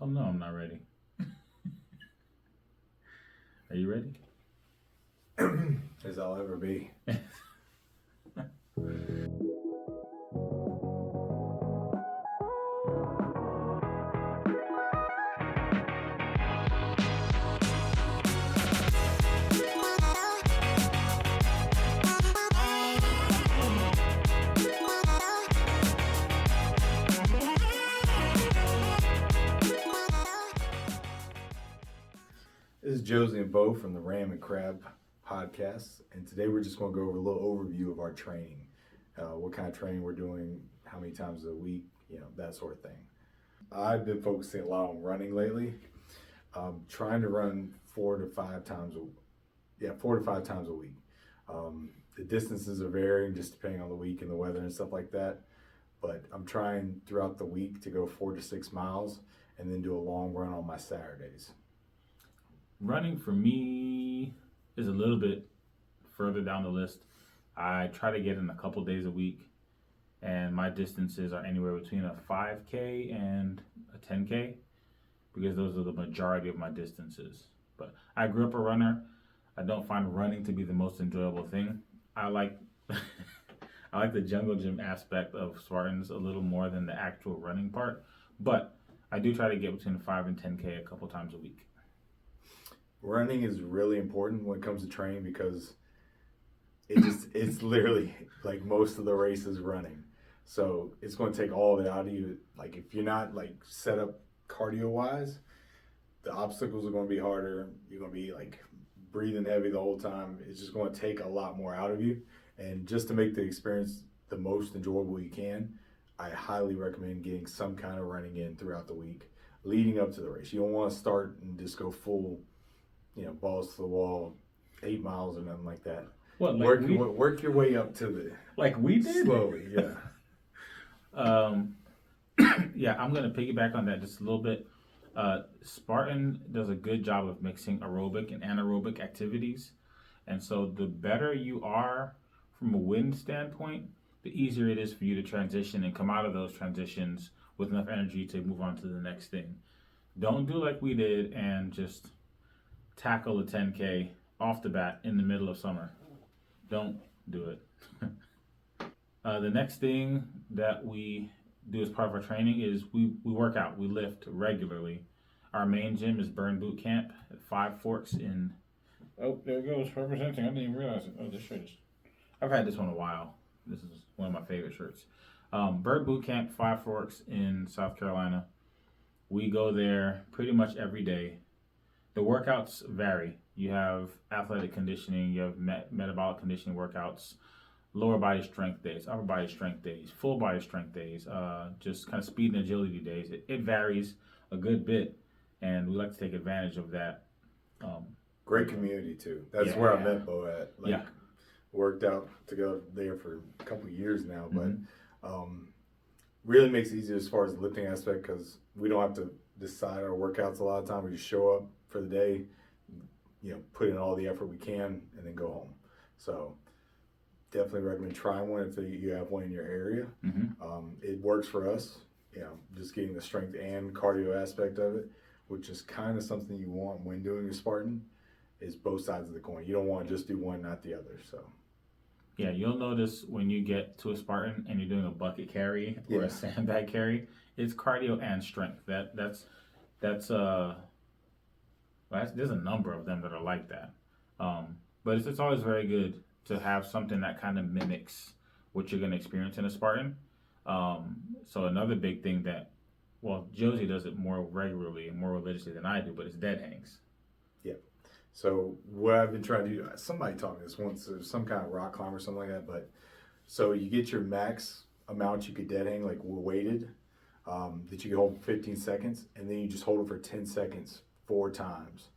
Oh no, I'm not ready. Are you ready? As I'll ever be. This is Josie and Bo from the Ram and Crab podcast, and today we're just going to go over a little overview of our training, what kind of training we're doing, how many times a week, that sort of thing. I've been focusing a lot on running lately, trying to run 4 to 5 times a week. The distances are varying just depending on the week and the weather and stuff like that, but I'm trying throughout the week to go 4 to 6 miles and then do a long run on my Saturdays. Running for me is a little bit further down the list. I try to get in a couple days a week, and my distances are anywhere between a 5K and a 10K because those are the majority of my distances. But I grew up a runner. I don't find running to be the most enjoyable thing. I like I like the jungle gym aspect of Spartans a little more than the actual running part, but I do try to get between 5 and 10K a couple times a week. Running is really important when it comes to training because it's literally like most of the race is running. So it's going to take all of it out of you. Like if you're not like set up cardio wise, the obstacles are going to be harder. You're going to be like breathing heavy the whole time. It's just going to take a lot more out of you. And just to make the experience the most enjoyable you can, I highly recommend getting some kind of running in throughout the week leading up to the race. You don't want to start and just go full, balls to the wall, 8 miles or nothing like that. What, like work your way up to the like we did slowly, yeah. Yeah, I'm gonna piggyback on that just a little bit. Spartan does a good job of mixing aerobic and anaerobic activities, and so the better you are from a wind standpoint, the easier it is for you to transition and come out of those transitions with enough energy to move on to the next thing. Don't do like we did and just tackle a 10K off the bat in the middle of summer. Don't do it. The next thing that we do as part of our training is we work out. We lift regularly. Our main gym is Burn Boot Camp at Five Forks in... Oh, there it goes, representing. I didn't even realize it. Oh, this shirt is... I've had this one a while. This is one of my favorite shirts. Burn Boot Camp, Five Forks in South Carolina. We go there pretty much every day. The workouts vary. You have athletic conditioning, you have metabolic conditioning workouts, lower body strength days, upper body strength days, full body strength days, just kind of speed and agility days. It varies a good bit, and we like to take advantage of that. Great community too. That's where I met Bo at. Worked out together there for a couple of years now, but really makes it easier as far as the lifting aspect because we don't have to decide our workouts a lot of time. We just show up for the day, put in all the effort we can, and then go home. So definitely recommend trying one if you have one in your area. It works for us, just getting the strength and cardio aspect of it, which is kind of something you want when doing a Spartan, is both sides of the coin. You don't want to just do one, not the other. So. Yeah, you'll notice when you get to a Spartan and you're doing a bucket carry or a sandbag carry, it's cardio and strength. There's a number of them that are like that. But it's always very good to have something that kind of mimics what you're going to experience in a Spartan. So another big thing that, Josie does it more regularly and more religiously than I do, but it's dead hangs. Yep. So what I've been trying to do, somebody taught me this once, there's some kind of rock climb or something like that, but so you get your max amount you could dead hang, like weighted, that you can hold for 15 seconds, and then you just hold it for 10 seconds 4 times.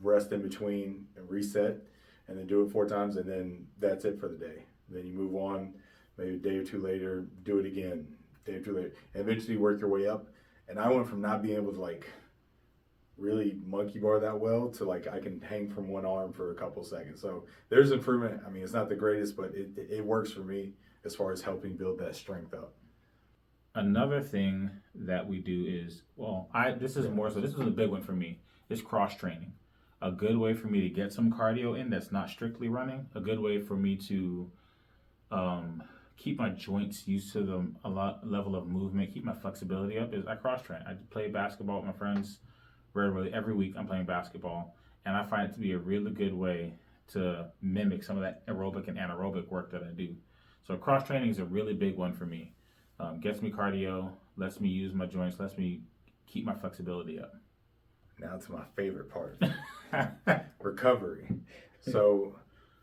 Rest in between and reset, and then do it 4 times, and then that's it for the day. Then you move on, maybe a day or two later, do it again, day or two later, and eventually work your way up. And I went from not being able to really monkey bar that well to I can hang from one arm for a couple seconds. So there's improvement. I mean, it's not the greatest, but it works for me as far as helping build that strength up. Another thing that we do is, well, this is more so, this is a big one for me, is cross training. A good way for me to get some cardio in that's not strictly running. A good way for me to keep my joints used to a lot level of movement, keep my flexibility up, is I cross train. I play basketball with my friends regularly. Every week I'm playing basketball, and I find it to be a really good way to mimic some of that aerobic and anaerobic work that I do. So cross training is a really big one for me. Gets me cardio, lets me use my joints, lets me keep my flexibility up. Now to my favorite part, recovery. So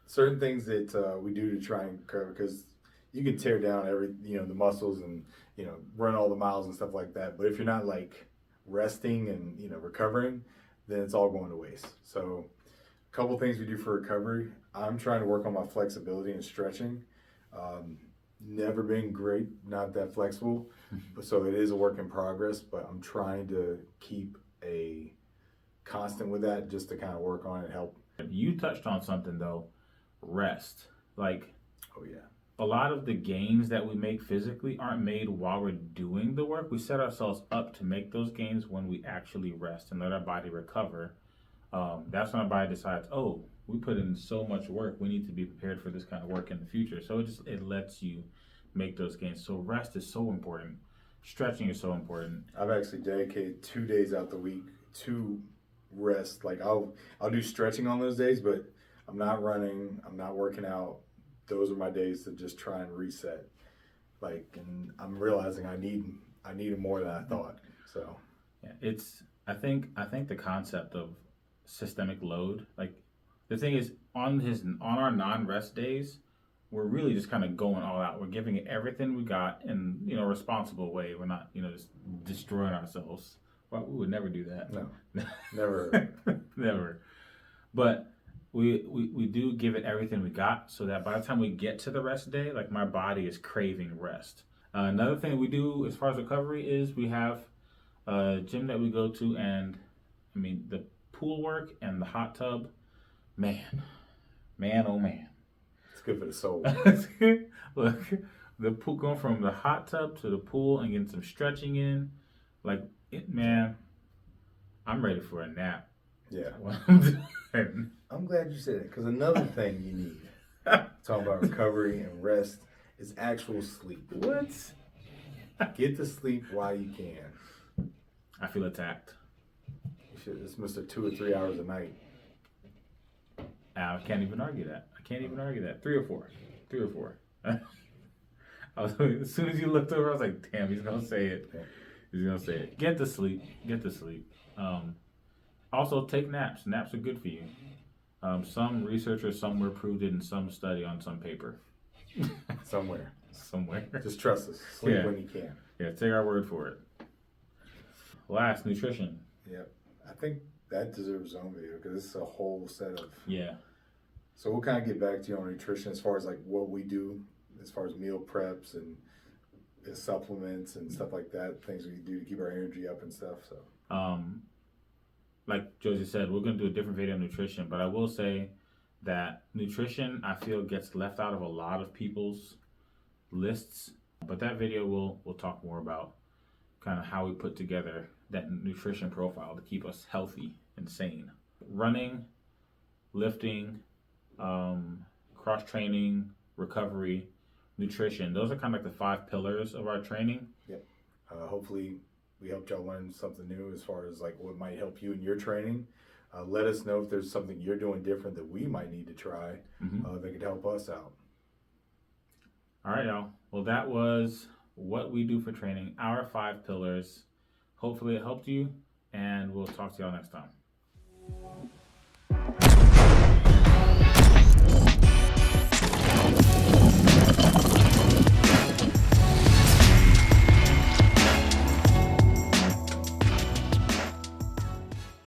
certain things that we do to try and recover, because you can tear down the muscles and, run all the miles and stuff like that. But if you're not like resting and, recovering, then it's all going to waste. So a couple things we do for recovery. I'm trying to work on my flexibility and stretching. Never been great, not that flexible, so it is a work in progress, but I'm trying to keep a constant with that just to kind of work on it and help. You touched on something though, rest. Like, oh yeah, a lot of the gains that we make physically aren't made while we're doing the work. We set ourselves up to make those gains when we actually rest and let our body recover. That's when our body decides, oh, we put in so much work, we need to be prepared for this kind of work in the future. So it lets you make those gains. So rest is so important. Stretching is so important. I've actually dedicated 2 days out the week to rest. Like I'll do stretching on those days, but I'm not running, I'm not working out. Those are my days to just try and reset. And I'm realizing I need it more than I thought. So yeah, I think the concept of systemic load, like the thing is on our non-rest days, we're really just kind of going all out. We're giving it everything we got in a responsible way. We're not just destroying ourselves. Well, we would never do that. No, never. Never. But we do give it everything we got, so that by the time we get to the rest day, like my body is craving rest. Another thing we do as far as recovery is we have a gym that we go to, and I mean the pool work and the hot tub, man, oh man. It's good for the soul. Look, the pool, going from the hot tub to the pool and getting some stretching in, man, I'm ready for a nap. Yeah. I'm glad you said it, because another thing you need, talking about recovery and rest, is actual sleep. What? Get to sleep while you can. I feel attacked. You should. It's Mr. 2 or 3 hours a night. I can't even argue that. 3 or 4. 3 or 4. As soon as you looked over, I was like, damn, he's going to say it. He's going to say it. Get to sleep. Also, take naps. Naps are good for you. Some researchers somewhere proved it in some study on some paper. Somewhere. Just trust us. Sleep when you can. Yeah, take our word for it. Last, nutrition. Yep. I think that deserves its own video, because it's a whole set of... Yeah. So we'll kind of get back to you on nutrition as far as like what we do, as far as meal preps and supplements and stuff like that, things we do to keep our energy up and stuff. So like Josie said, we're going to do a different video on nutrition, but I will say that nutrition, I feel, gets left out of a lot of people's lists. But that video we'll talk more about kind of how we put together that nutrition profile to keep us healthy and sane. Running, lifting, cross training, recovery, nutrition. Those are kind of like the 5 pillars of our training. Yep. Hopefully we helped y'all learn something new as far as like what might help you in your training. Let us know if there's something you're doing different that we might need to try that could help us out. All right, y'all. Well, that was what we do for training, our 5 pillars. Hopefully it helped you, and we'll talk to y'all next time.